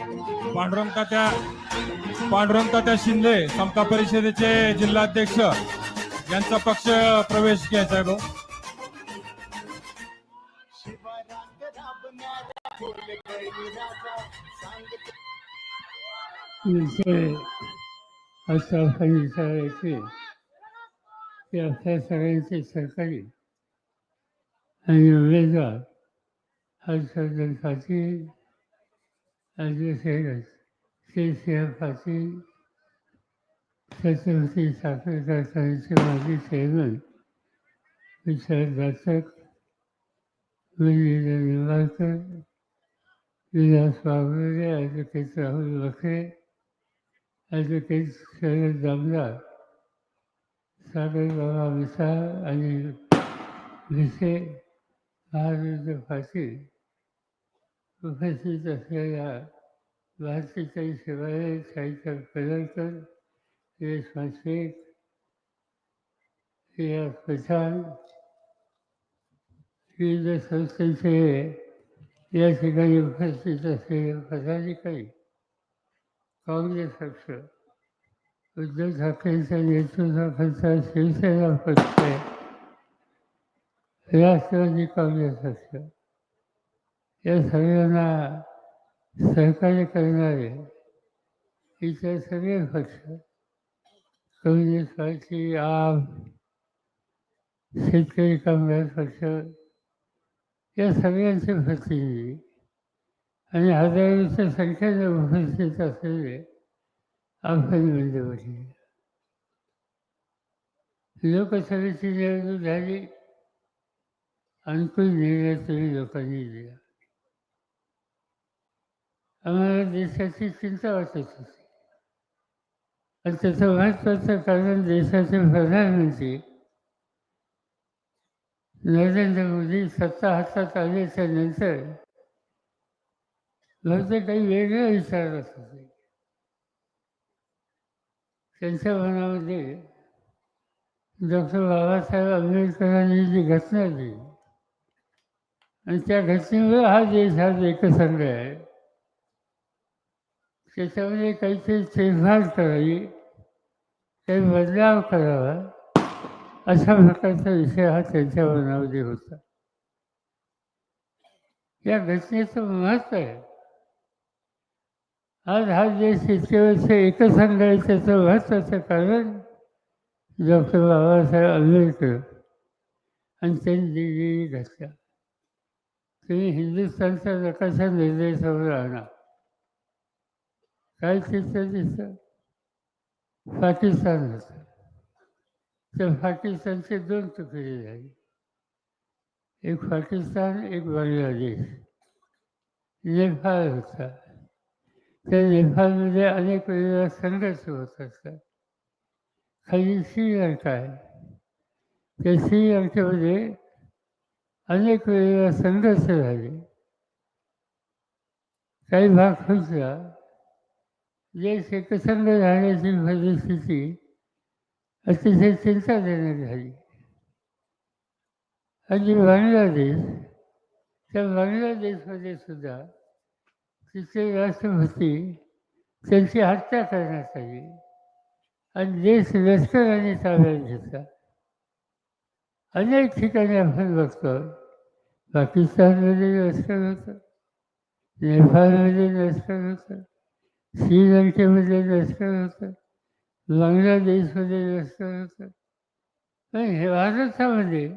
पांडुरंग तात्या शिंदे समता परिषदेचे जिल्हाध्यक्ष यांचा पक्ष प्रवेश घ्यायचा आहे भाऊ. असं सांगायचे की आपल्या सगळ्यांचे सरकारी आणि उमेदवार हर्षवर्धन पाटील, सिंह पाटील, छत्रपती साखर कारखान्याचे माजी चेअरमन विशाल जाचक, विजय निंबाळकर, विलास वाघमारे, ॲडव्होकेट राहुल बखरे, ॲडव्होकेट शरद दामदार, सागर बाबा मिसाळ आणि भिसे महारुद्र पाटील उपस्थित असलेल्या भारतीय शिवाय साहित्य पडळकर, यश शेख, रियाज पठाण, विविध संस्थांचे या ठिकाणी उपस्थित असलेले पदाधिकारी, काँग्रेस पक्ष, उद्धव ठाकरेंच्या नेतृत्वाखालचा शिवसेना पक्ष, राष्ट्रवादी काँग्रेस पक्ष या सगळ्यांना सहकार्य करणारे इतर सगळे पक्ष, कम्युनिस्ट पार्टी, आप, शेतकरी कामगार पक्ष या सगळ्यांचे प्रतिनिधी आणि हजारोच्या संख्येने उपस्थित असलेले आपण मंडळी. लोकसभेची निवडणूक झाली, अनुकूल निर्णय तुम्ही लोकांनी दिला. आम्हाला देशाची चिंता वाटत होती आणि त्याचं महत्त्वाचं कारण देशाचे प्रधानमंत्री नरेंद्र मोदी सत्ता हातात आल्याच्या नंतर बहुतेक काही वेगळं विचारत होते. त्यांच्या मनामध्ये डॉक्टर बाबासाहेब आंबेडकरांनी जी घटना दिली आणि त्या घटनेमुळे हा देश आज एकसंघ आहे, त्याच्यामध्ये काहीतरी फेरफार करावी, काही बदलाव करावा, अशा प्रकारचा विषय हा त्यांच्या मनामध्ये होता. या घटनेचं महत्त्व आहे. आज हा देश इतके वर्ष एकसंघ आहे त्याचं महत्त्वाचं कारण डॉक्टर बाबासाहेब आंबेडकर आणि त्यांनी दिलेली घटना. तुम्ही हिंदुस्थानचा नकाशा निर्देशावर आणा, काय तिथं दिसतं? पाकिस्तान होतं. त्या पाकिस्तानचे दोन तुकडे झाले, एक पाकिस्तान, एक बांगलादेश. नेपाळ होता. त्या नेपाळमध्ये अनेक वेळेला संघर्ष होत असतात. खाली श्रीलंका आहे, त्या श्रीलंकेमध्ये अनेक वेळेला संघर्ष झाले. काही भाग फुटला, देश एकसंघ राहण्याची परिस्थिती अतिशय चिंताजनक झाली. आणि बांगलादेश, त्या बांगलादेशमध्ये सुद्धा तिथे राष्ट्रपती त्यांची हत्या करण्यात आली आणि देश लष्कराने ताब्यात घेतला. अनेक ठिकाणी आपण बघतो, पाकिस्तानमध्ये लष्कर होतं, नेपाळमध्ये लष्कर होतं, श्रीलंकेमध्ये लष्कर होतं, बांगलादेशमध्ये लष्कर होतं. पण हे भारतामध्ये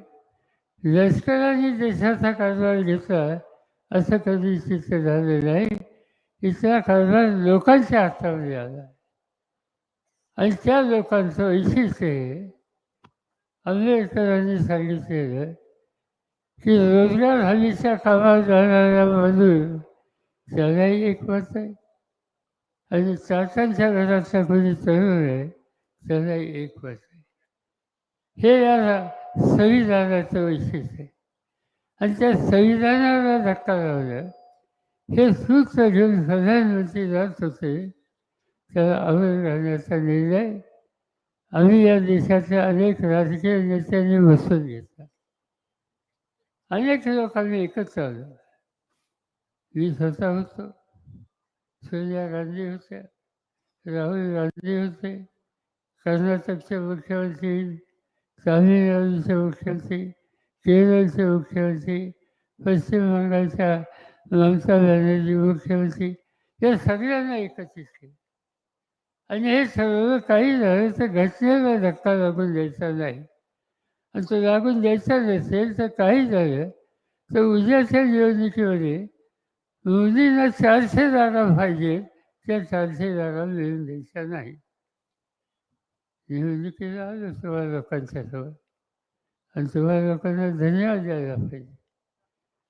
लष्कराने देशाचा कारभार घेतला असं कधी चित्र झालं नाही. इथला कारभार लोकांच्या हातामध्ये आला आणि त्या लोकांचं वैशिष्ट्य हे आंबेडकरांनी सांगितलेलं की रोजगार हमीच्या कामात जाणारा मजूर त्यालाही एक मत आहे आणि चाचांच्या घरातला कोणी तरुण आहे त्यालाही एक मत आहे. हे या संविधानाचं वैशिष्ट्य आहे. आणि त्या संविधानाला धक्का लावला हे सूत्र घेऊन प्रधानमंत्री जात होते, त्याला अमल घालण्याचा निर्णय आम्ही या देशातल्या अनेक राजकीय नेत्यांनी बसून घेतला. अनेक लोकांनी एकत्र आलो. मी स्वतः होतो, सोनिया गांधी होत्या, राहुल गांधी होते, कर्नाटकचे मुख्यमंत्री, तामिळनाडूचे मुख्यमंत्री, केरळचे मुख्यमंत्री, पश्चिम बंगालच्या ममता बॅनर्जी मुख्यमंत्री, या सगळ्यांना एकत्रित केलं. आणि हे सर्व काही झालं तर घटनेला धक्का लागून द्यायचा नाही. आणि तो लागून द्यायचा नसेल तर काही झालं तर उद्याच्या निवडणुकीमध्ये मोदींना 400 जागा पाहिजे, त्या 400 जागा मिळून द्यायच्या नाही. निवडणुकीला आलो तुम्हाला लोकांच्या समोर आणि तुम्हाला लोकांना धन्यवाद द्यायला पाहिजे.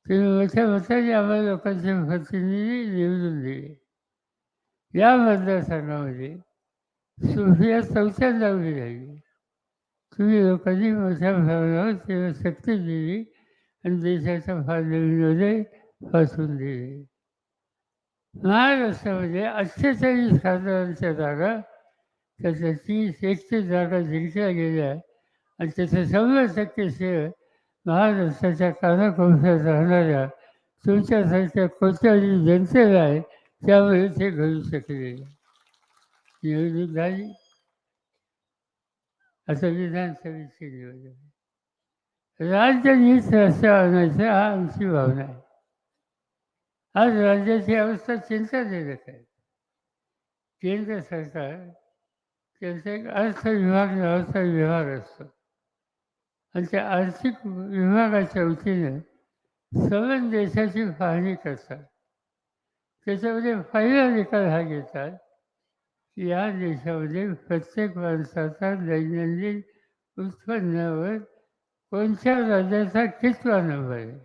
तुम्ही मोठ्या मताने आम्हाला लोकांचे प्रतिनिधी निवडून दिले. या मतदारसंघामध्ये सुप्रिया चौथ्यांदा उभी राहिली. तुम्ही लोकांनी मोठ्या प्रमाणावर तिला शक्ती दिली आणि देशाच्या फाळणीमध्ये फसवून दिले. महाराष्ट्रामध्ये 48 खासदारांच्या जागा त्याच्या 30-31 जागा जिंकल्या गेल्या आणि त्याचं 100% श्रेय महाराष्ट्राच्या कानाकोपऱ्यात राहणाऱ्या तुमच्यासारख्या कोट्यावधी जनतेला आहे. त्यामुळे ते घडू शकले. निवडणूक झाली, आता विधानसभेची निवडणूक. राज्य नीट रस्त्यावर आणायचं हा आमची भावना आहे. आज राज्याची अवस्था चिंताजनक आहे. केंद्र सरकार त्यांचा एक अर्थ विभाग नावाचा विभाग असतो आणि त्या आर्थिक विभागाच्या वतीनं सर्व देशाची पाहणी करतात. त्याच्यामध्ये पहिला निकाल हा घेतात की या देशामध्ये प्रत्येक माणसाचा दैनंदिन उत्पन्नावर कोणत्या राज्याचा कितवा नंबर आहे.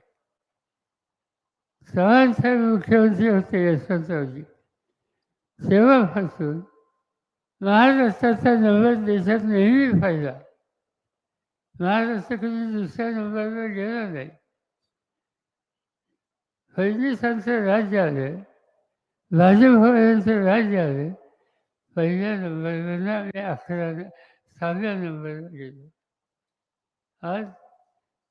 चव्हाणसाहेब मुख्यमंत्री होते यशवंतरावजी, तेव्हापासून महाराष्ट्राचा नंबर देशात नेहमी पाहिला. महाराष्ट्र कधी दुसऱ्या नंबरवर गेला नाही. फडणवीसांचं राज्य आलं, भाजपचं राज्य आलं, पहिल्या नंबरवरनं आम्ही 6व्या नंबरवर गेलो. आज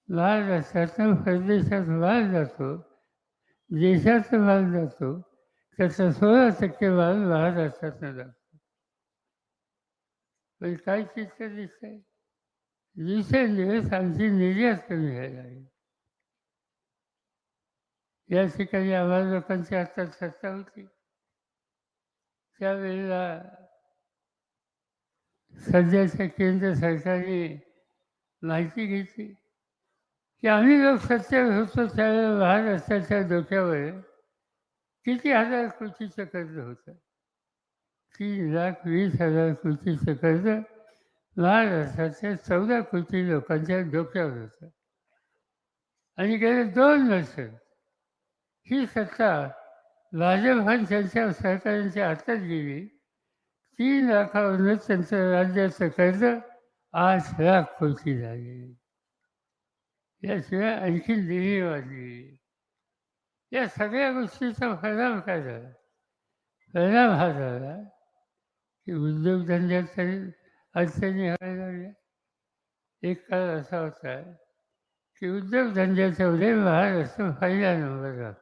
महाराष्ट्रातनं परदेशात माल जातो, देशाचा माल जातो, त्याचा 16% माल महाराष्ट्रातनं जातो. पण काय चित्र दिसतंय, दिवसेंदिवस आमची निर्यात कमी व्हायला लागली. या ठिकाणी आम्हाला लोकांच्या हातात सत्ता होती. त्यावेळेला सध्याच्या केंद्र सरकारने माहिती घेतली की आम्ही लोक सत्तेवर होतो त्यावेळेला महाराष्ट्राच्या डोक्यावर किती हजार कोटीचं कर्ज होतं. 3,20,000 कोटीचं कर्ज महाराष्ट्राच्या 14 कोटी लोकांच्या डोक्यावर होतं. आणि गेले 2 वर्ष ही सत्ता भाजप आणि त्यांच्या सरकारांच्या हातात गेली. 3 लाखावरून त्यांचं राज्याचं कर्ज 8 लाख कोटी झाले. याशिवाय आणखी देणी वाढली. या सगळ्या गोष्टीचा परिणाम काय झाला? परिणाम हा झाला की उद्योगधंद्यात अडचणी व्हायला लागल्या. एक काळ असा होता की उद्योगधंद्याच्यामध्ये महाराष्ट्र पहिल्या नंबरला.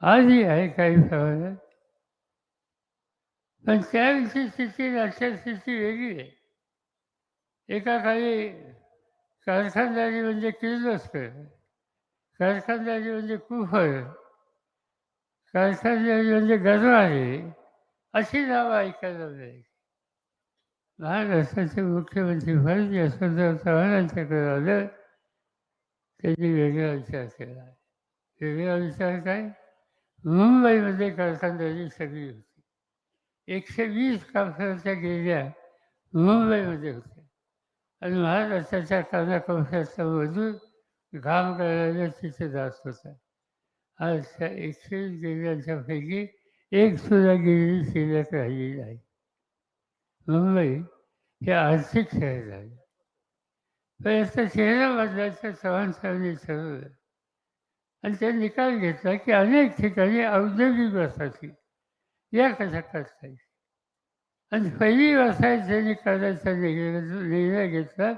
आजही आहे काही प्रमाणात, पण त्यावेळची स्थिती आजच्या स्थिती वेगळी आहे. एका काळी कारखानदारी म्हणजे किर्लोस्कर, कारखानदारी म्हणजे कुफर, कारखानदारी म्हणजे गरवारे, अशी नावं ऐकायला मिळाली. महाराष्ट्राचे मुख्यमंत्री भारतीय यशवंतराव चव्हाणांच्याकडे आलं, त्यांनी वेगळा विचार केला. वेगळा विचार काय? मुंबईमध्ये कारखानदारी सगळी होती. 120 कारखान्याच्या गेल्या मुंबईमध्ये होत्या आणि महाराष्ट्राच्या कानाकोपऱ्याचा मजूर घाम करायला तिथे जात होता. आज त्या 120 गिरण्यांच्या पैकी एक सुद्धा गिरणी शिल्लक राहिली नाही. मुंबई हे आर्थिक शहर झाले. पण याचा चेहरा बदलायचा चव्हाण साहेबांनी ठरवलं आणि ते निकाल घेतला की अनेक ठिकाणी औद्योगिक वसाहती या कशा करता येईल. आणि पहिली वसाहत त्यांनी करायचा निर्णय घेतला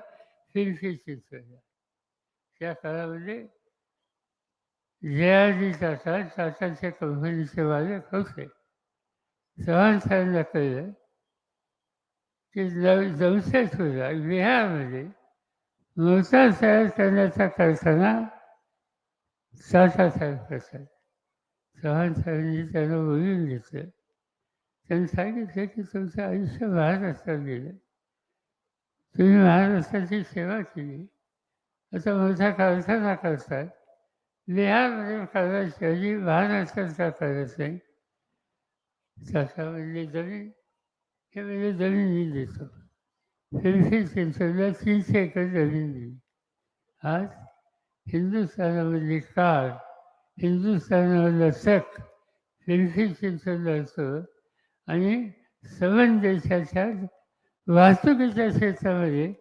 पिंपरी चिंचवडला. त्या काळामध्ये जयाजी टाटाच्या कंपनीचे मालक होते. चव्हाण साहेबांना कळलं की जमशेदपूरला बिहारमध्ये मोटार तयार करण्याचा कारखाना टाटा साहेब करतात. चव्हाण साहेबांनी त्यांना बोलून घेतलं. त्यांनी सांगितलं की तुमचं आयुष्य महाराष्ट्रात गेलं, तुम्ही महाराष्ट्राची सेवा केली, आता मोठा कारखाना करतात, बिहारमध्ये करायची ऐवजी महाराष्ट्रात का करत नाही? टाटा म्हणजे जमीन, हे म्हणजे जमीन मी देतो. फिरफिर चिंचवडला 300 एकर जमीन दिली. आज हिंदुस्थानामधली कार, हिंदुस्थानामधला ट्रक फिरफिर चिंचवडला असतो आणि संबंध देशाच्या वाहतुकीच्या क्षेत्रामध्ये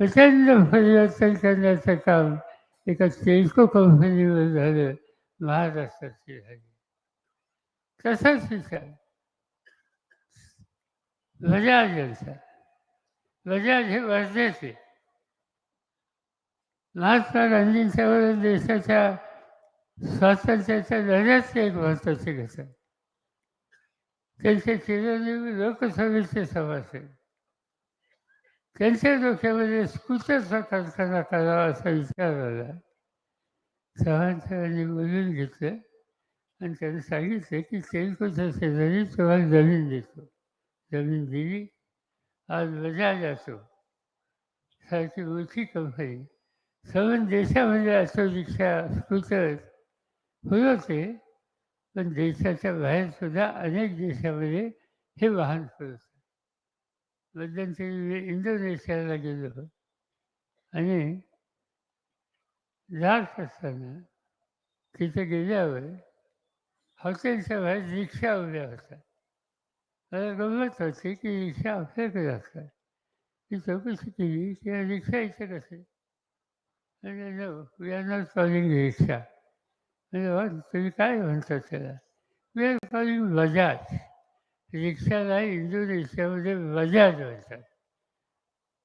प्रचंड परिवर्तन करण्याचं काम एका टेल्को कंपनीवर झालं, महाराष्ट्राची झाली. तसाच विचार बजाज यांचा. बजाज हे वर्धेचे महात्मा गांधींच्या बरोबर देशाच्या स्वातंत्र्याच्या लढ्याचे एक महत्त्वाचे घटक. त्यांचे चिरंजीव लोकसभेचे सभासद. त्यांच्या डोक्यामध्ये स्कूटरचा कारखाना करावा असा विचार आला. चव्हाण साहेबांनी बोलून घेतलं आणि त्यांनी सांगितलं की टेल्कोच्या शेजारी तुम्हाला जमीन देतो. जमीन दिली. आज बजाज असो सारखी मोठी कंपनी सर्व देशामध्ये ऑटो रिक्षा, स्कूटर पुरवते, पण देशाच्या बाहेरसुद्धा अनेक देशामध्ये हे वाहन पुरवतात. मध्यंतरी मी इंडोनेशियाला गेलो आणि जात असताना तिथे गेल्यावर हॉटेलच्या बाहेर रिक्षा उभ्या होत्या. मला गंमत होती की रिक्षा आपल्याकडे असतात. मी चौकशी केली की या रिक्षा इथे कसे? म्हणजे no, we are not calling rickshaw. म्हणजे तुम्ही काय म्हणता त्याला? We are calling Bajaj. रिक्षाला इंडोनेशियामध्ये बजाज म्हणतात.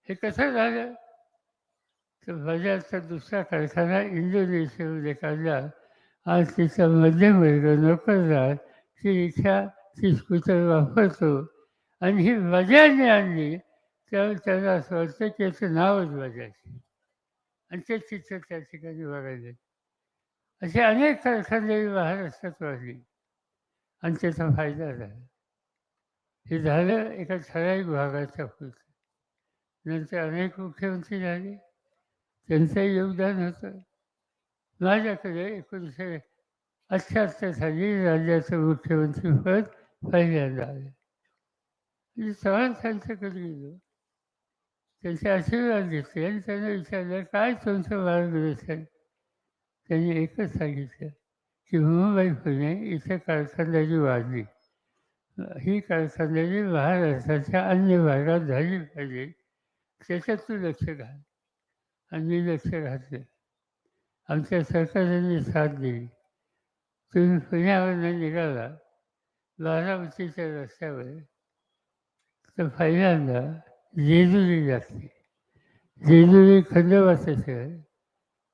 हे कसं झालं? तर बजाजचा दुसरा कारखाना इंडोनेशियामध्ये काढला. आज तिचा मध्यमवर्ग नोकरदार ती रिक्षा, ती स्कूटर वापरतो आणि ही बजाजने आणली. त्यावेळी त्यांना असं वाटतं की याचं नावच बजाज आणि ते चित्र त्या ठिकाणी बघायला. असे अनेक कारखाने महाराष्ट्रात वाढली आणि त्याचा फायदा झाला. हे झालं एका ठराविक भागाच्या पुरतं. नंतर अनेक मुख्यमंत्री झाले, त्यांचंही योगदान होतं. माझ्याकडे 1978 साली राज्याचं मुख्यमंत्रीपद पहिल्यांदा आलं. मी चव्हाण साहेबांच्याकडे गेलो, त्यांचे आशीर्वाद घेतले आणि त्यांना विचारलं काय तुमचं मार्गदर्शन? त्यांनी एकच सांगितलं की मुंबई पुणे इथे कारखानदारी वाढली, ही कारखानदारी महाराष्ट्राच्या अन्य भागात झाली पाहिजे, त्याच्यात तू लक्ष घाल. आणि मी लक्ष घातलं. आमच्या सरकारने साथ दिली. तुम्ही पुण्यावरनं निघाला बारामतीच्या रस्त्यावर तर पहिल्यांदा जेजुरी लागते. जेजुरी खंडोबाचं शहर.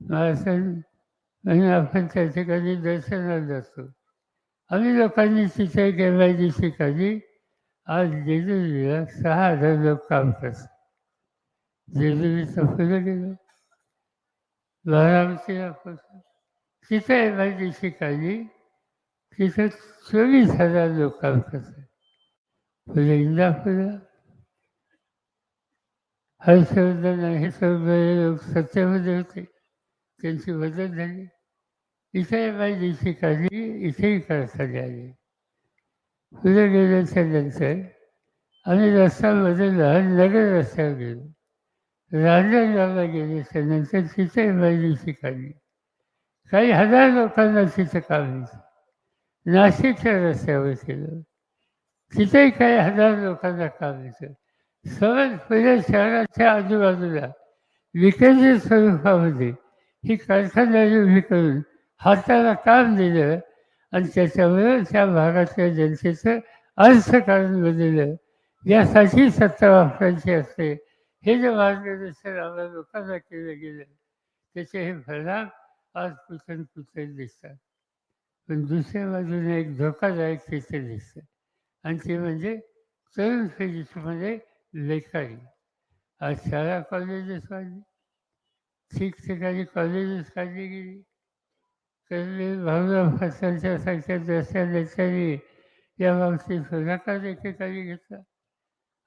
महाराष्ट्रात आपण त्या ठिकाणी दर्शनाला जातो. आम्ही लोकांनी तिथे MIDC काढली. आज जेजुरीला 6,000 लोक काम करतात. जेजुरीचं पुढे गेलो, बारामतीला पोचलो, तिथे MIDC काढली. तिथे 24,000 लोक काम करतात. पुढे इंदापूरला हर्षवर्धन हे सगळे लोक सत्तेमध्ये होते, त्यांची बदल झाली. इथे MIDC काढली, इथेही कारखाने आले. पुढे गेल्याच्या नंतर आम्ही रस्ता बदलला, नगर रस्त्यावर गेलो. रांजणगावला गेल्याच्या नंतर तिथे MIDC काढली. काही हजार लोकांना तिथं काम मिळतं. नाशिकच्या रस्त्यावर केलं, तिथेही काही हजार लोकांना काम मिळतं. सर्व पुणे शहराच्या आजूबाजूला विकेंद्रित स्वरूपामध्ये ही कारखानदारी उभी करून हाताला काम दिलं आणि त्याच्यामुळे त्या भागातल्या जनतेचं अर्थकारण बदललं. यासाठी सत्ता वापरायची असते, हे जे मार्गदर्शन आम्हाला लोकांना केलं गेलं त्याचे हे परिणाम आज पुसत दिसतात. पण दुसऱ्या बाजूने एक धोकादायक चित्र दिसतं आणि ते म्हणजे तरुण पिढीमध्ये लेखाई. आज शाळा कॉलेजेस वाढली, ठिकठिकाणी कॉलेजेस काढली गेली. कर्नल भाऊराव पाटलांच्या सारख्या जशा नेत्यांनी या बाबतीत पुढाकार एकेकाळी घेतला.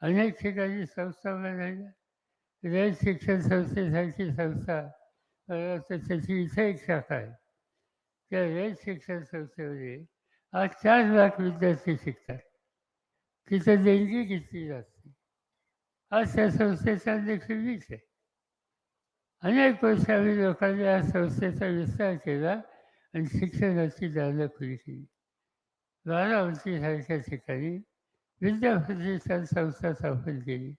अनेक ठिकाणी संस्था बनवल्या. रयत शिक्षण संस्थेसारखी संस्था मला वाटतं त्याची इथं एक शाखा आहे. त्या रयत शिक्षण संस्थेमध्ये आज 4 लाख विद्यार्थी शिकतात. तिथं देणगी घेतली जाते. आज त्या संस्थेचा अध्यक्ष मीच आहे. अनेक वर्ष आम्ही लोकांनी या संस्थेचा विस्तार केला आणि शिक्षणाची दारं खुली केली. बारामतीसारख्या ठिकाणी विद्याप्रतिष्ठान संस्था स्थापन केली.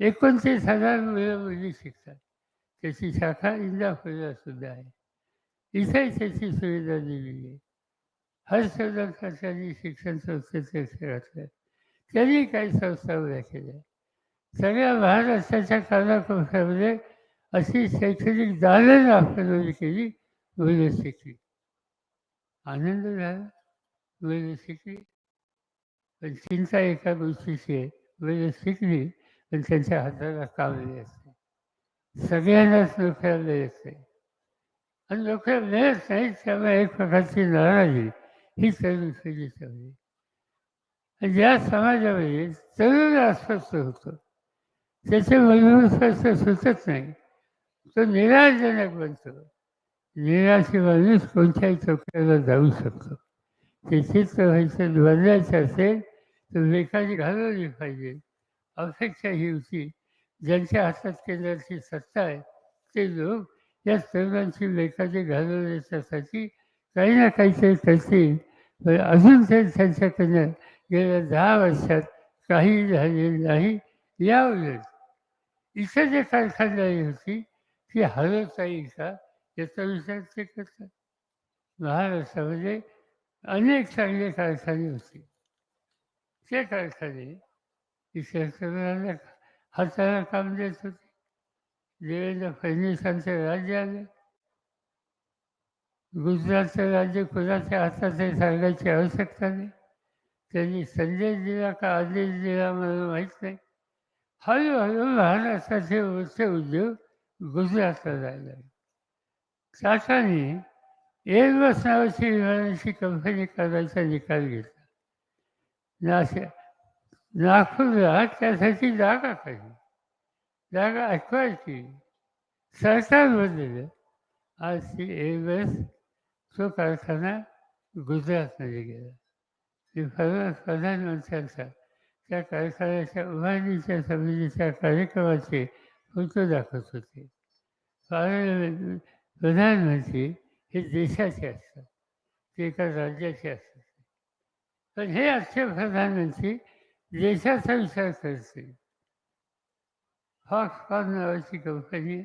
29,000 मुलं मुली शिकतात. त्याची शाखा इंदापूरला सुद्धा आहे. इथेही त्याची सुविधा दिलेली आहे. हर्षवर्धन खर्चांनी शिक्षण संस्थेचे लक्ष घातलं. त्यांनी काही संस्था उभ्या केल्या. सगळ्या महाराष्ट्राच्या कानाकोपऱ्यामध्ये अशी शैक्षणिक दालन आपण केली. मुलं शिकली. आनंद झाला. मुलं शिकली. पण चिंता एका गोष्टीची आहे, मुलं शिकली पण त्यांच्या हाताला काम मिळत नाही. सगळ्यांनाच नोकऱ्या मिळत नाही आणि नोकऱ्या मिळत नाही. त्यामुळे एक प्रकारची नाराजी ही तरुण पिढीची होती. आणि ज्या समाजामध्ये तरुण अस्वस्थ होतो, त्याचे मनोस्वस्थ सुचत नाही, तो निराशजनक बनतो. निराशी माणूस कोणत्याही चौक्याला जाऊ शकतो. ते चित्र व्हायचं बदलायचं असेल तर लेखाची घालवली पाहिजे. अपेक्षा ही होती, ज्यांच्या हातात केंद्राची सत्ता आहे ते लोक या तरुणांची लेखाची घालवण्यासाठी काही ना काहीतरी करतील. पण अजून ते त्यांच्याकडनं गेल्या 10 वर्षात काही झालेलं नाही. याउलट इथं जे कारखानदारी होती ती हलवता येईल का याचा विचार ते करतात. महाराष्ट्रामध्ये अनेक चांगले कारखाने होते. ते कारखाने इथल्या तरुणांना हाताला काम देत होते. देवेंद्र फडणवीसांचं राज्य आलं. गुजरातचं राज्य कुणाच्या हातात हे सांगायची आवश्यकता नाही. त्यांनी संदेश दिला का आदेश दिला मला माहीत नाही. हळूहळू महाराष्ट्राचे मोठे उद्योग गुजरातला जायला लागले. टाटाने एअरबस नावाची विमानाची कंपनी करायचा निकाल घेतला. नागपूरला त्यासाठी जागा काढली. जागा अक्वायर केली. सरकार बदललं. आज ती एअरबस तो कारखाना गुजरातमध्ये गेला. मी प्रधानमंत्र्यांचा त्या कारखान्याच्या उभारणीच्या समितीच्या कार्यक्रमाचे फोटो दाखवत होते. प्रधानमंत्री हे देशाचे असतात, ते एका राज्याचे असतात. पण हे आजचे प्रधानमंत्री देशाचा विचार करते. फॉक्सकॉन नावाची कंपनी,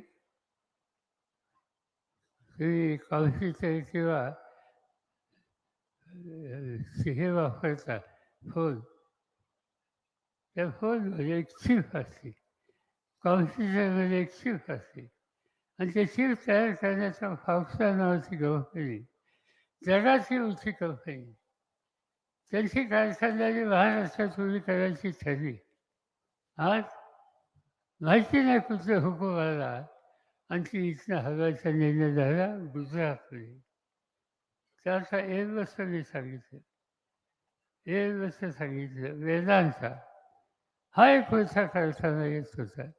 तुम्ही कॉम्प्युटर किंवा हे वापरता फोन, त्या फोनमध्ये एक चिप असते. कॉम्प्युटरमध्ये एक चिप असते आणि ते चिप तयार करण्याचा फॉक्सकॉन नावाची कंपनी जगाची मोठी कंपनी. त्यांची कारखानदारी महाराष्ट्रात उभी करायची ठरली. आज माहिती नाही कुठला हुकूम आला आणि ती इथनं हलवायचा निर्णय झाला गुजरातमध्ये. त्याचा एअरबसचं मी सांगितलं. एअरबसचं सांगितलं. वेदांचा हा एक मोठा कारखाना येत होता.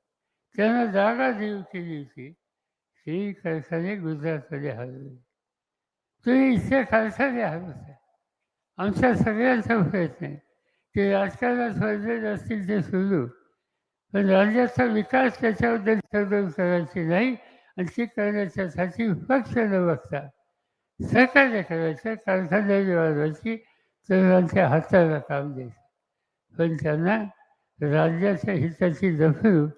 त्यांना जागा देऊ केली होती. ही कारखाने गुजरातमध्ये हलवले. तुम्ही इथले कारखाने हलवता. आमच्या सगळ्यांचा प्रयत्न आहे की राजकारणात वळलेले असतील ते सुरू, पण राज्याचा विकास त्याच्याबद्दल तडजोड करायची नाही आणि ती करण्याच्यासाठी पक्ष न बघता सहकार्य करायचं. कारखानदारी वाढवायची, तरुणांच्या हाताला काम द्यायचं. पण त्यांना राज्याच्या हिताची जपणूक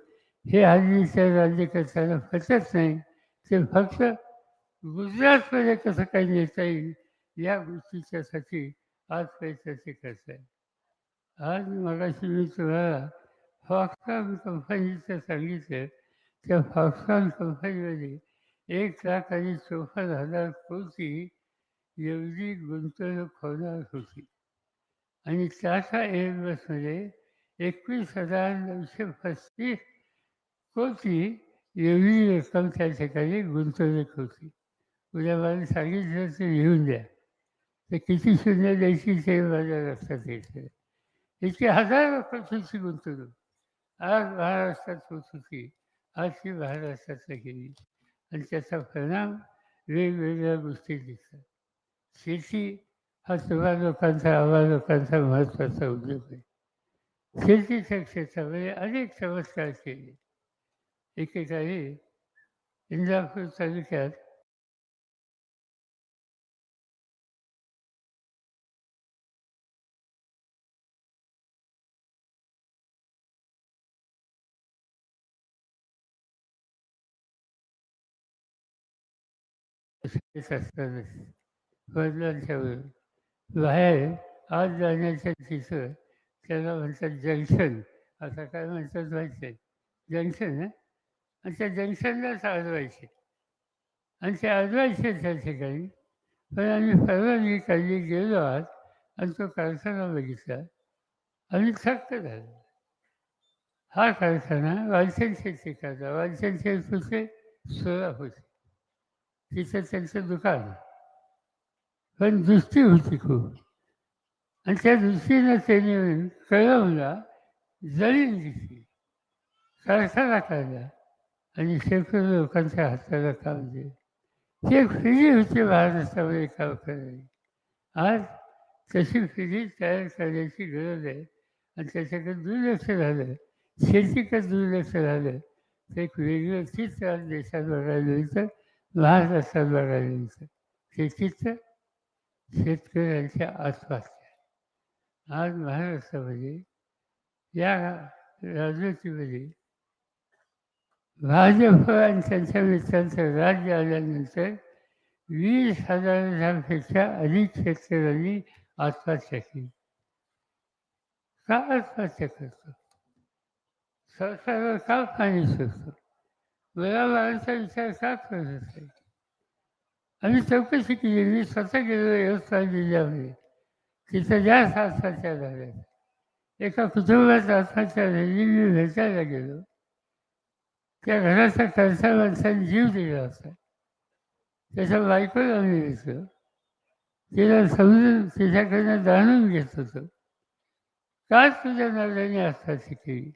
हे हल्लीच्या राज्यकर्त्यांना पटत नाही. ते फक्त गुजरातमध्ये कसं काही नेता येईल या गोष्टीच्यासाठी आज प्रयत्न ते करत आहे. आज मगाशी मी तुम्हाला फॉक्सकॉन कंपनीचं सांगितलं. त्या फॉक्सकॉन कंपनीमध्ये 1,54,000 कोटी एवढी गुंतवणूक होणार होती आणि टाटा एअरबसमध्ये 21,935 कोटी एवढी रक्कम त्या ठिकाणी गुंतवणूक होती. उद्या मला सांगितलं तर लिहून द्या. तर किती शून्य द्यायची ते माझ्या लक्षात येतं. इतकी हजारो कोटीची गुंतवणूक आज महाराष्ट्रात होत होती. आज ती महाराष्ट्रातनं गेली आणि त्याचा परिणाम वेगवेगळ्या गोष्टी दिसतात. शेती हा सर्व लोकांचा, आम्हा लोकांचा महत्त्वाचा उद्योग आहे. शेतीच्या क्षेत्रामध्ये अनेक चमत्कार केले. एकेकाळी इंदापूर तालुक्यात असतानाच वडिलांच्या बाहेर आत जाण्याच्या तिथं त्याला म्हणतात जंक्शन. आता काय म्हणतात माहिती आहे, जंक्शन आहे. आणि त्या जंक्शनलाच अडवायचे आणि ते अडवायचे त्या ठिकाणी. पण आम्ही परवानगी काढली, गेलो आत आणि तो कारखाना बघितला आणि थक्क झालो. हा कारखाना वालचंद शेतीचा. वालचंद शेत होते सोलापूर, तिथं त्यांचं दुकान. पण दृष्टी होती खूप आणि त्या दृष्टीनं त्यांनी कळवला, जमीन दिसली, कारखाना काढला आणि शेकडो लोकांच्या हाताला काम दिलं. ही एक पिढी होती महाराष्ट्रामध्ये काम करणारी. आज तशी पिढी तयार करण्याची गरज आहे आणि त्याच्याकडे दुर्लक्ष झालं, शेतीकडे दुर्लक्ष झालं तर एक वेगळं चित्र आज देशात बघायला मिळतं, महाराष्ट्रात बघायला मिळतं. ते चित्र शेतकऱ्यांच्या आत्महत्या. आज महाराष्ट्रामध्ये या राजवटीमध्ये भाजप आणि त्यांच्या मित्रांचं राज्य आल्यानंतर 20,000पेक्षा अधिक शेतकऱ्यांनी आत्महत्या केली. का आत्महत्या करतो? सरकारवर का पाणी सुटतो? मुलाबाळांचा विचार का करत नाही? आम्ही चौकशी केली. मी स्वतः गेलो यवतमाळ जिल्ह्यामध्ये. तिथं जास्त आत्महत्या झाल्या. एका कुटुंबात आत्महत्या झाली. मी भेटायला गेलो. त्या घराच्या कर्ता माणसाने जीव दिला होता. त्याच्या बायकोला आम्ही भेटलो. तिला समजून तिच्याकडनं जाणून घेत होतो, का तुझ्या नवऱ्याने आत्महत्या केली.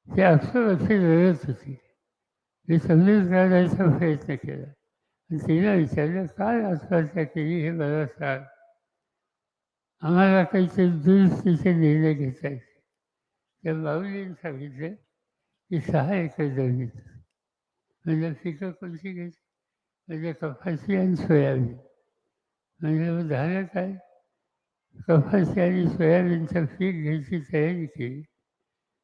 ती अक्षरशः रडत होती. मी समजून काढायचा प्रयत्न केला आणि तिला विचारलं, काय आत्महत्या केली हे मला सांग. आम्हाला काहीतरी दुरुस्तीचे निर्णय घेता येते. त्या माऊलीने सांगितलं की 6 एकर जमीन. म्हणजे पिकं कोणती घ्यायची? म्हणजे कपाशी आणि सोयाबीन. म्हणजे मग झालं काय? कपाशी आणि सोयाबीनचं पीक घ्यायची तयारी केली.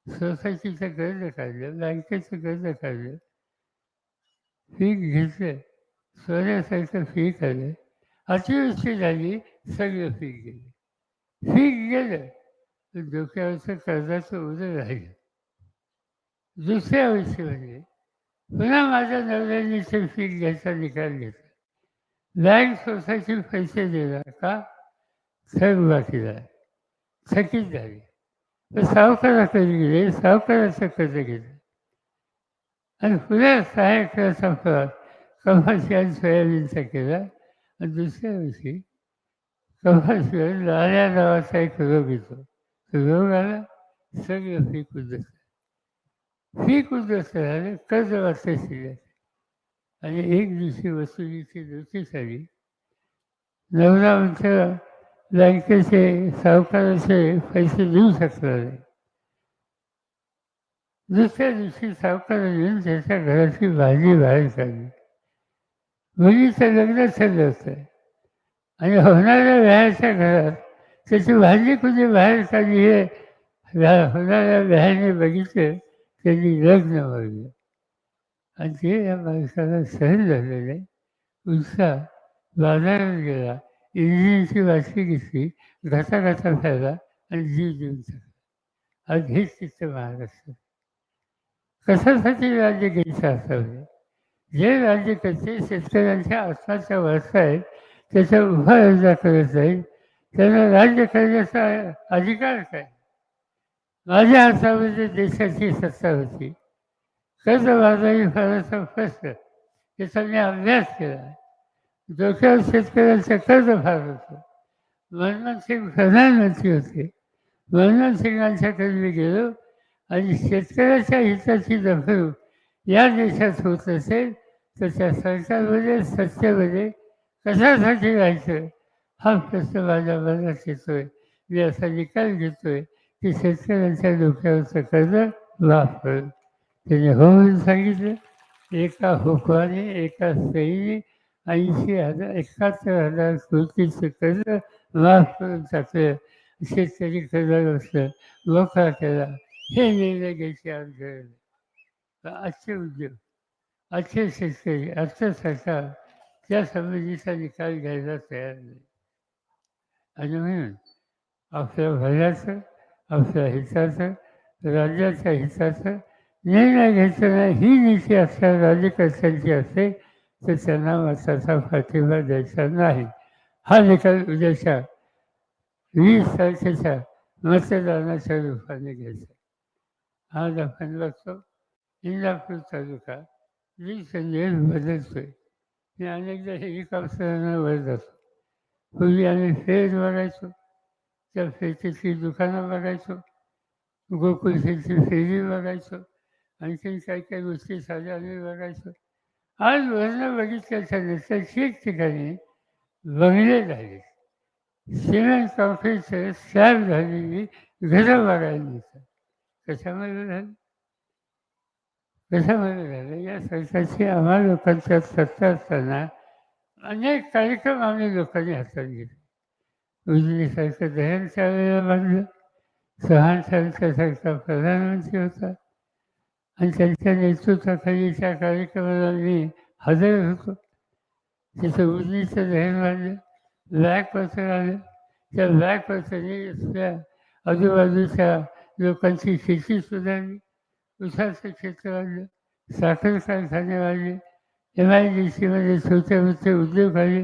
सोसायटीचं कर्ज काढलं, बँकेचं कर्ज काढलं, पीक घेतलं, सोन्यासारखं पीक आलं. अतिवृष्टी झाली, सगळं पीक गेलं. पीक गेलं तर डोक्यावरचं कर्जाचं ओझं राहिलं. दुसऱ्या वर्षी म्हणजे पुन्हा माझ्या नवऱ्याने ते पीक घ्यायचा निकाल घेतला. बँक सोसायटी पैसे देणार का? थक बाकी झाला, थकीत झाली. तर सावकाराकडे गेले, सावकाराचं कर्ज घेतलं आणि पुन्हा 6 एकराचा प्लॉट कपाशी आणि सोयाबीनचा केला. आणि दुसऱ्या वर्षी कपाशीवर लाल्या नावाचा एक रोग येतो. तो रोग आला, सगळं पीक उद्ध्वस्त. पीक उद्ध्वस्त झालं, कर्ज वाचता शिल्लक. आणि एक दिवशी वसुलीची नोटीस आली. नवरा म्हणतो बँकेचे सावकाराचे पैसे देऊ शकणार नाही. दुसऱ्या दिवशी सावकाराने येऊन त्याच्या घराची भाजी बाहेर काढली. मुलीचं लग्न ठरलं होतं आणि होणाऱ्या व्यायाच्या घरात त्याची भाजी कुठे बाहेर काढली हे होणाऱ्या व्यायाने बघितलं. त्यांनी लग्न मागलं आणि ते या माणसाला सहन झालं नाही. उत्साह बाजारात गेला, इंजिनची वाटली घेतली, घाता खायला आणि जीव देऊन टाकला. आज हेच चित्र महाराष्ट्र. कशासाठी राज्य घ्यायचं असावे? जे राज्यकर्ते शेतकऱ्यांच्या आत्माच्या वरचा आहेत त्याचा उपाययोजना करत नाही त्यांना राज्य करण्याचा अधिकार काय? माझ्या हातामध्ये देशाची सत्ता होती. कर्जबाजारी फारचा प्रश्न त्याचा मी अभ्यास केला. डोक्यावर शेतकऱ्यांचं कर्ज फार होतं. मनमोहन सिंग प्रधानमंत्री होते. मनमोहन सिंगांच्याकडे मी गेलो आणि शेतकऱ्याच्या हिताची दखल या देशात होत असेल तर त्या सरकारमध्ये सत्तेमध्ये कशासाठी राहायचं हा प्रश्न माझ्या मनात येतोय. मी असा निकाल घेतोय की शेतकऱ्यांच्या डोक्यावरचं कर्ज माफ करेल. त्याने हो म्हणून सांगितलं. एका हुकमाने एका सहीने 71,000 कोटीचं कर्ज माफ करून टाकलं. शेतकरी कर्जावर मोकळा केला. हे निर्णय घ्यायचे आमच्याकडे. आजचे उद्योग आजचे शेतकरी आजचं सरकार त्या संबंधीचा निकाल घ्यायला तयार नाही. आणि म्हणून आपल्या भल्याचं आपल्या हिताचं राज्याच्या हिताचं निर्णय घ्यायचा नाही ही नीती असल्या राज्यकर्त्यांची असेल तर त्यांना मताचा पाठिंबा द्यायचा नाही. हा निकाल उद्याच्या 20 तारखेच्या मतदानाच्या रूपाने घ्यायचा. आज आपण बघतो इंदापूर तालुका दिवसेंदिवस बदलतोय. मी अनेकदा हेलिकॉप्टरनं वर जातो. पूर्वी आम्ही फेर बघायचो. त्या फेरीची दुकानं बघायचो. गोकुळची फेरी बघायचो. आणखीन काही काही गोष्टी साध्या आम्ही बघायचो. आज वर्ण बघितल्याच्या नंतर ठिकठिकाणी बंगले झाले. सिमेंट कॉन्क्रीटचे स्लॅब झालेली घरं बघायला मिळतात. कशामध्ये झालं? कशामध्ये झालं? या सरकारची आम्हा लोकांच्या सत्ता असताना अनेक कार्यक्रम आम्ही लोकांनी हातात घेतले. उजनीसारखं दहन त्यावेळेला बांधलं. चव्हाण सारखा प्रधानमंत्री होता आणि त्यांच्या नेतृत्वाखाली त्या कार्यक्रमाला मी हजर होतो. तिथं उजनीचं दहन बांधलं. ब्लॅक वॉटर आलं. त्या ब्लॅक वॉटरने आपल्या आजूबाजूच्या लोकांची शेती सुधारली. उसाचं क्षेत्र वाढलं. साखर कारखाने वाढले. MIDCमध्ये छोटे मोठे उद्योग आले.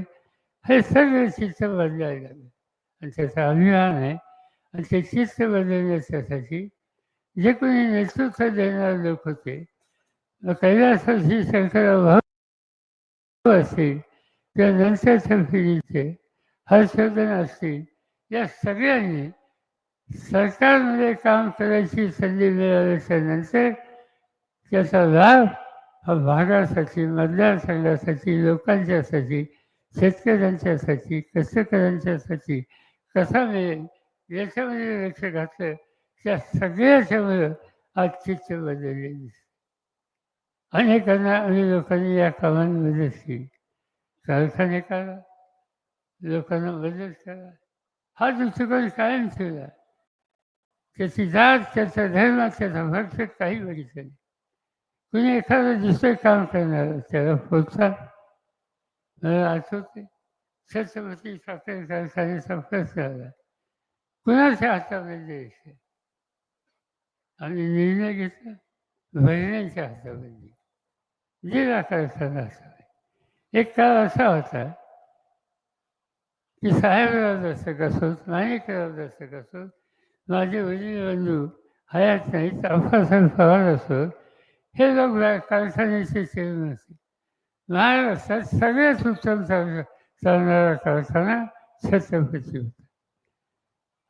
हे सगळं चित्र बदलायला लागलं आणि त्याचा अभिमान आहे. आणि ते चित्र बदलण्यासाठी जे कोणी नेतृत्व देणारे लोक होते कैलासवासी शंकरराव भाऊ असतील किंवा नंतरच्या पिढीचे हर्षवर्धन असतील या सगळ्यांनी सरकारमध्ये काम करायची संधी मिळाल्याच्या नंतर त्याचा लाभ हा भागासाठी मतदारसंघासाठी लोकांच्यासाठी शेतकऱ्यांच्यासाठी कष्टकऱ्यांच्यासाठी कसा मिळेल याच्यामध्ये लक्ष घातलं. त्या सगळ्याच्यामुळं आज चित्र बदललेली दिसते. अनेकांना आम्ही लोकांनी या कामांमध्ये केली. कारखाने करा, लोकांना मदत करा हा दृष्टिकोन कायम ठेवला. त्याची जात त्याचा धर्म त्याचा भक्त काही बघितलं नाही. कुणी एखादं दुसरं काम करणार त्याला प्रोत्साहन. मला आठवते छत्रपती साखर कारखान्याचा प्रश्न आला. कुणाच्या हातामध्ये द्यायचं? आम्ही निर्णय घेतला बहिणींच्या हातामध्ये दिला कारखाना असावा. एक काळ असा होता की साहेबराव दर्शक असोत माणिकराव दर्शक असोत माझे वडील बंधू हयात नाहीत अप्पासाहेब पवार असोत हे लोक कारखान्याचे चेअरमन असतील. महाराष्ट्रात सगळ्यात उत्तम चालणारा कारखाना छत्रपती होता.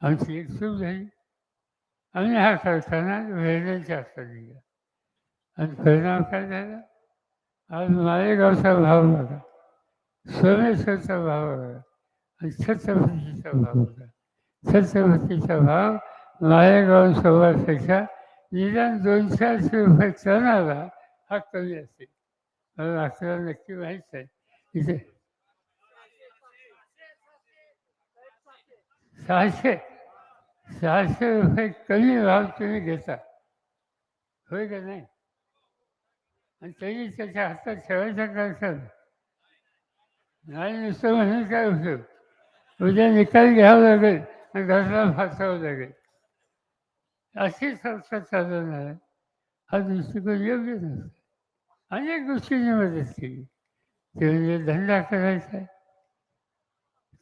आमची एक चूक झाली. आम्ही हा कारखाना वेळेच्या हातात दिला आणि परिणाम काय झाला? आज मालेगावचा भाव बघा, सोमेश्वरचा भाव बघा आणि छत्रपतीचा भाव बघा. छत्रपतीचा भाव मालेगाव सोमवारपेक्षा निदान 200-400 रुपये टनाला हा कमी असेल. मला आपल्याला नक्की माहीत आहे. इथे 600 रुपये कमी भाव तुम्ही घेता होय का नाही? आणि तरी त्याच्या हातात ठेवायचा कारखाना नाही. नुसतं म्हणून काय उपयोग? उद्या निकाल घ्यावा लागेल आणि घरला फासावं लागेल. अशी संस्था चालवणार हा दृष्टिकोन योग्य नसतो. अनेक गोष्टींनी मदत केली. ते म्हणजे धंदा करायचा,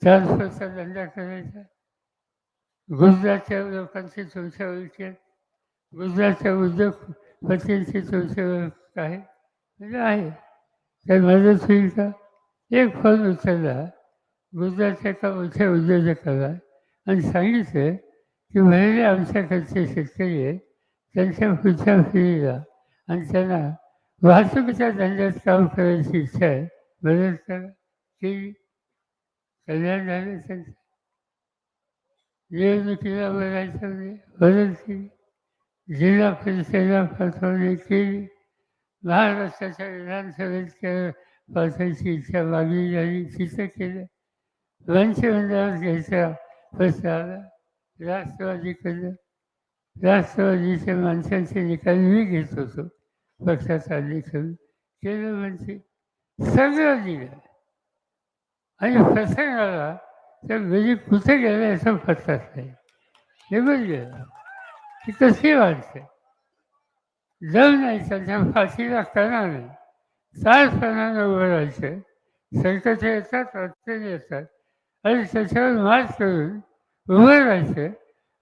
ट्रान्सफरचा धंदा करायचा. गुजरातच्या लोकांची तुमच्या ओळखी आहेत, गुजरातच्या उद्योगपतींची तुमची ओळख आहे म्हणजे आहे. काही मदत होईल का? एक फोन उचलला गुजरातच्या एका मोठ्या उद्योजकाला आणि सांगितलं की म्हणजे आमच्याकडचे शेतकरी आहेत, त्यांच्या पुढच्या पिढीला आणि त्यांना वाहतुकीच्या धंद्यात काम करायची इच्छा आहे, मदत करा. केली, कल्याण झालं त्यांचं. निवडणुकीला बोलायचं म्हणजे मदत केली, जिल्हा परिषदेला पाठवणी केली, महाराष्ट्राच्या विधानसभेत पाठवायची इच्छा मागणी झाली, तिथं केलं. मंत्रिमंडळात घ्यायचा प्रश्न आला, राष्ट्रवादीकडनं. राष्ट्रवादीच्या माणसांचे निकाल मी घेत होतो, पक्षाचा अध्यक्ष केलं मंत्री, सगळं दिलं. आणि प्रसंग आला तर घरी कुठे गेलं याचा पत्ताच नाही, निघून गेला. ती कशी वाटते जाऊ नाही, त्यांच्या फाशीला कणा नाही, साधपणानं उभं राहायचं. संकट येतात, अडचणी येतात आणि त्याच्यावर मात करून उभं राहायचं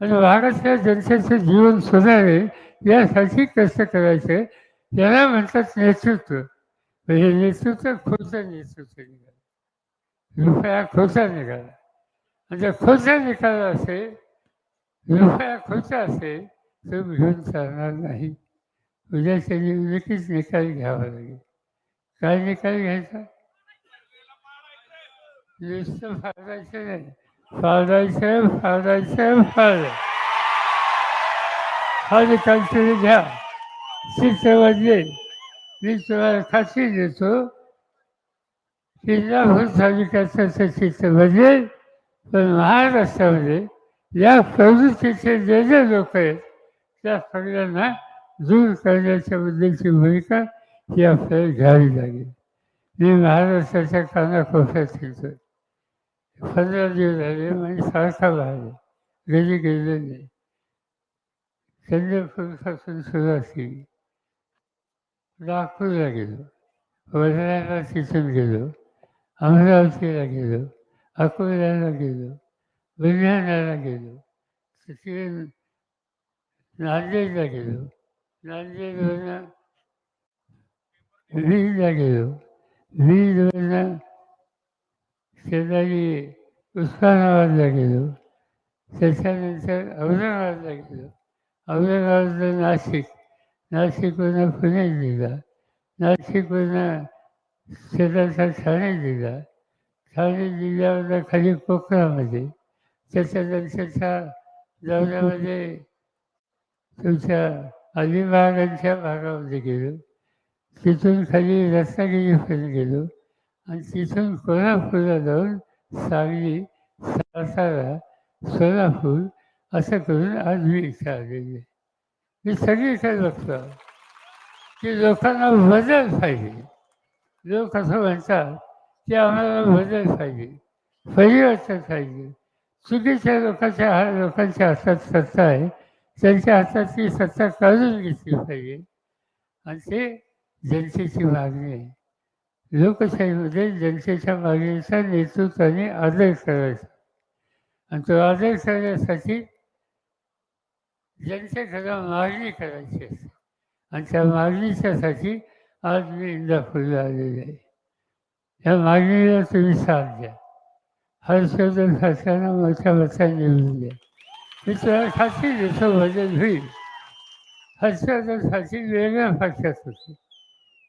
आणि भागातल्या जनतेचं जीवन सुधारेल यासाठी कष्ट करायचं. याला म्हणतात नेतृत्व. म्हणजे नेतृत्व खोटं नेतृत्व निघालं, रुपया खोटा निघाला. आणि जर खोटा निघाला असेल, रुपया खोटा असेल तर घेऊन चालणार नाही. उद्याच्या निवडणुकीत निकाल घ्यावा लागेल. काय निकाल घ्यायचा? नुसतं फाडायचं नाही, फाडायचं फाडायचं फाडायचं. हा निकाल तुम्ही घ्या, चित्र बदलेल. मी तुम्हाला खात्री देतो, जिल्हाभर तालुक्याचं चित्र बदलेल. पण महाराष्ट्रामध्ये या प्रवृत्तीचे जे लोक आहेत त्या सगळ्यांना दूर करण्याच्या बद्दलची भूमिका ही आपल्याला घ्यावी लागेल. मी महाराष्ट्राच्या कानाकोपऱ्यात फिरतो, 15 दिवस झाले, म्हणजे सारखा बाहेर घरी गेले नाही. चंद्रपूरपासून सुरुवात केली, नागपूरला गेलो, वर्ध्याला तिथून गेलो, अमरावतीला गेलो, अकोल्याला गेलो, बुलढाण्याला गेलो, तिथे नांदेडला गेलो, नांदेडवरनं बीडला गेलो, बीडवरनं शेजारी उस्मानाबादला गेलो, त्याच्यानंतर औरंगाबादला गेलो, औरंगाबादला नाशिक, नाशिकवरनं पुणे जिल्हा, नाशिकवरनं शेजारचा ठाणे जिल्हा, ठाणे जिल्ह्यावरनं खाली कोकणामध्ये, त्याच्यानंतरच्या दौऱ्यामध्ये तुमच्या अलिबागांच्या भागामध्ये गेलो, तिथून खाली रत्नागिरीपर्यंत गेलो आणि तिथून कोल्हापूरला जाऊन सांगली, सातारा, सोलापूर असं करून आज मी इथे आलेली आहे. मी सगळीकडे बघतो की लोकांना बदल पाहिजे. लोक असं म्हणतात की आम्हाला बदल पाहिजे, परिवर्तन पाहिजे. चुकीच्या लोकांच्या हातात सत्ता आहे, त्यांच्या हातात ती सत्ता काढून घेतली पाहिजे. आणि ते जनतेची मागणी आहे. लोकशाहीमध्ये जनतेच्या मागणीचा नेतृत्वाने आदर करायचा आणि तो आदर करण्यासाठी जनतेकडे मागणी करायची असते. आणि त्या मागणीच्यासाठी आज मी इंदापूरला आलेले आहे. या मागणीला तुम्ही साथ द्या. हर्षवर्धन शासनाला मोठ्या मताने निवडून द्या. मी तुम्हाला खात्री देतो बदल होईल. हर्षवर्धन शासन वेगळ्या पक्षात होतो,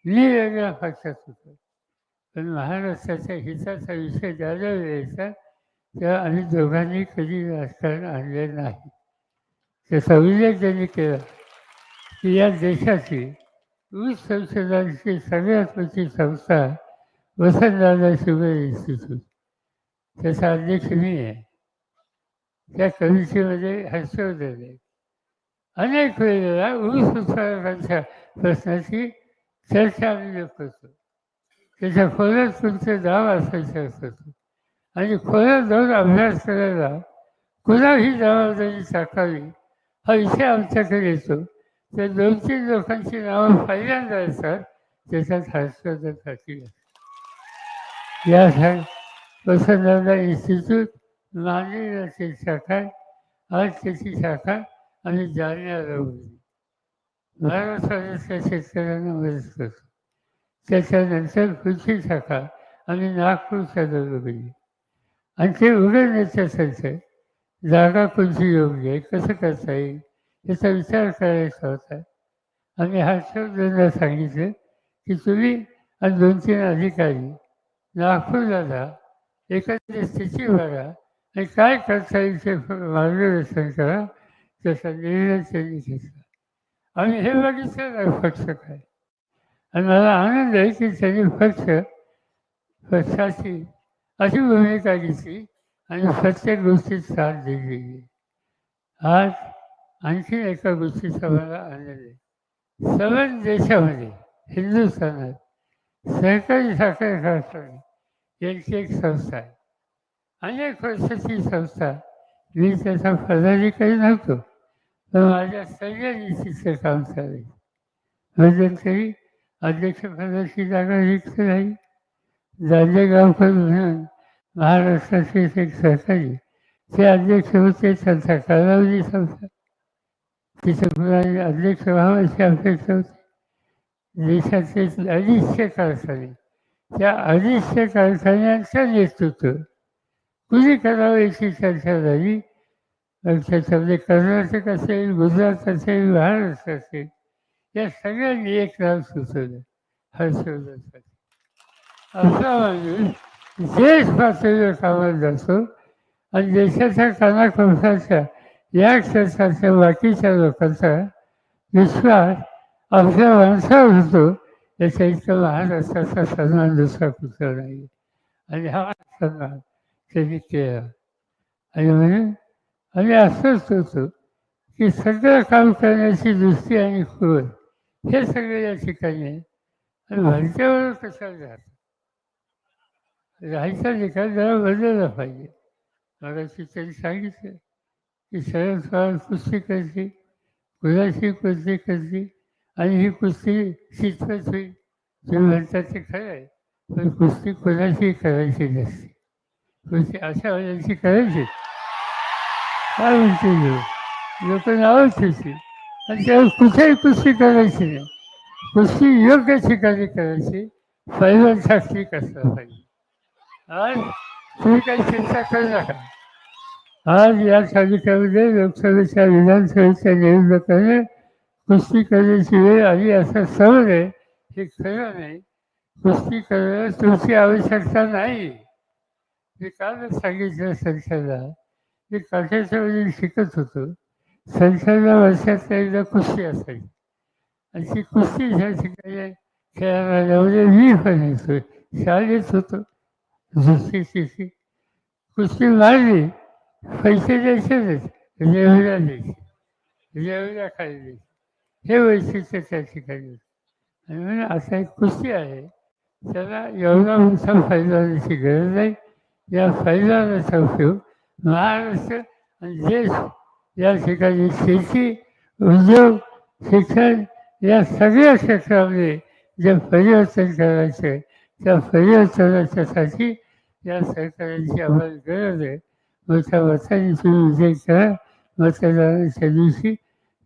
मी वेगळ्या पक्षात होतो, पण महाराष्ट्राच्या हिताचा विषय ज्याला यायचा तेव्हा आम्ही दोघांनी कधी राजकारण आणले नाही. त्याचा उल्लेख त्यांनी केला की या देशाची ऊस संशोधनाची सगळ्यात मोठी संस्था वसंतदादा शुगर इन्स्टिट्यूट, त्याचा अध्यक्ष मी आहे. त्या कमिटीमध्ये हर्षवर्धन आहे. अनेक वेळेला ऊस उत्पादकांच्या प्रश्नाची चर्चा आम्ही करतो. त्याच्या खोलात तुमचे नाव असायचं असतो आणि खोलात जाऊन अभ्यास करायला कुणाही जबाबदारी टाकावी हा विषय आमच्याकडे येतो. तर 2-3 लोकांची नावं पहिल्यांदा येतात, त्याच्यात हर्षवर्धन पाटील आहे. या वसंतदादा इन्स्टिट्यूट माननीय शाखा आहे. आज त्याची शाखा आम्ही जालन्याला उघडली. महाराष्ट्राच्या शेतकऱ्यांना मदत करतो. त्याच्यानंतर पुढची शाखा आम्ही नागपूरच्या उघडली. आणि ते उघडण्याच्यासाठी जागा कोणती योग्य आहे, कसं करता येईल याचा विचार करायचा होता. आम्ही हर्षवर्धनला सांगितलं की तुम्ही आणि 2-3 अधिकारी नागपूरला जा, एखादी स्थिती बघा आणि काय करता येईल ते मार्गदर्शन करा. त्याचा निर्णय त्यांनी घेतला. आम्ही हे बघितलं नाही पक्ष काय. आणि मला आनंद आहे की त्यांनी पक्षाची अशी भूमिका घेतली आणि प्रत्येक गोष्टीत साथ दिली. आज आणखी एका गोष्टीचा मला आनंद आहे. सर्व देशामध्ये हिंदुस्थानात सहकारी साखर कारखाने यांची एक संस्था आहे. अनेक वर्षाची संस्था. मी त्याचा पदाधिकारी नव्हतो, पण माझ्या सगळ्या काम चालायचं. मध्यंतरी अध्यक्षपदाची जागा रिक्त राहील. दांडेगावकर म्हणून महाराष्ट्राचे एक सहकारी ते अध्यक्ष होते. त्यांचा कालावधी संस्था तिथे कुणाने अध्यक्ष व्हावाची अपेक्षा होती. देशाचे 250 कारखाने, त्या 250 कारखान्यांचं नेतृत्व कुणी करावं याची चर्चा झाली. त्याच्यामध्ये कर्नाटक असेल, गुजरात असेल, महाराष्ट्र असेल, या सगळ्यांनी एक नाव सुचवलं, हर्षवर्धन. असा माणूस देश पातळीवर कामात जातो आणि देशाच्या कानाकोपऱ्याच्या या क्षेत्राच्या बाकीच्या लोकांचा विश्वास आपल्या माणसावर होतो. याचा इतका महाराष्ट्राचा सन्मान दुसरा कुठला नाही. आणि हा सन्मान त्यांनी केला. आणि म्हणून आम्ही असंच होतो की सगळं काम करण्याची दृष्टी आणि खोल हे सगळे या ठिकाणी आहे. आणि भरत्यावर कशाला राहतं, राहायचा निकाल जरा बदलला पाहिजे. मगाशी त्यांनी सांगितलं की शरद पवार कुस्ती करते, कुणाशी कुस्ती करते आणि ही कुस्ती शिकवत होईल. तुम्ही म्हणतात ते खरं आहे, पण कुस्ती कुणाशी करायची नसते. कुस्ती अशा वेळेची करायची. काय म्हणते लोक नावं ठेवतील आणि त्यावर कुठेही कुस्ती करायची नाही. कुस्ती योग्य ठिकाणी करायची. पैलवान शास्त्रिक असला पाहिजे. आज तुम्ही काही चिंता करू नका. आज या तालुक्यामध्ये लोकसभेच्या विधानसभेच्या निवडणुकाने कुस्ती करण्याची वेळ आली असं समज आहे. हे खरं नाही. कुस्ती करणं तुमची आवश्यकता नाही. मी कालच सांगितलं संसदला. मी काठ्याच्यावरील शिकत होतो. संसदला वर्षात एकदा कुस्ती असायची आणि ती कुस्ती ह्या ठिकाणी खेळायला लावले. मी पण येतो, शाळेत होतो. दुसरी कुस्ती मारली, पैसे द्यायचे नाहीत, रेवड्या द्यायचे, रेवड्या खाली द्यायचे. हे वैशिष्ट्य त्या ठिकाणी. आणि म्हणून असा एक कुस्ती आहे, त्याला एवढा मोठा फैलावण्याची गरज नाही. या फैलावण्याचा उपयोग महाराष्ट्र आणि देश या ठिकाणी शेती, उद्योग, शिक्षण या सगळ्या क्षेत्रामध्ये जे परिवर्तन करायचे त्या परिवर्तनाच्यासाठी या सरकारांची आम्हाला गरज आहे. मोठ्या मताने तुम्ही विजय करा. मतदानाच्या दिवशी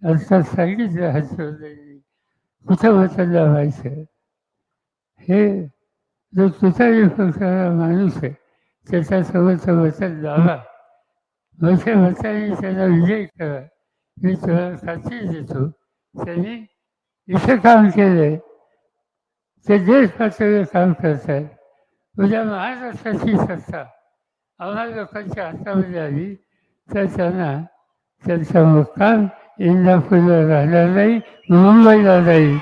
अर्थात सांगितलं हर्षवर्धननी कुठं मतदान व्हायचं. हे जो तुतारी पक्षाचा माणूस आहे त्याच्यासोबतचं मतदान लावा. मोठ्या मताने त्याला विजय करा. मी तुम्हाला खात्री देतो त्यांनी इथं काम केलंय, ते देश पातळीवर काम करतात. उद्या महाराष्ट्राची सत्ता आम्हा लोकांच्या हातामध्ये आली तर त्यांना त्यांचा मुक्काम इंदापूरला राहणार नाही, मुंबईला नाही.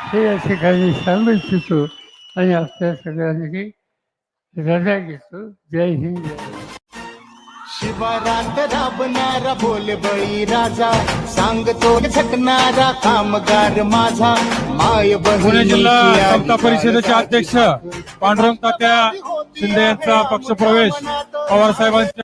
हे या ठिकाणी सांगू इच्छितो आणि आपल्या सगळ्यांनी रजा घेतो. जय हिंद, जय. शिवारात राबणारा बोल बळी राजा, सांगतो झटणारा कामगार माझा. माय पुणे जिल्हा समता परिषदेचे अध्यक्ष पांडुरंग तात्या शिंदे यांचा पक्षप्रवेश पवार साहेबांच्या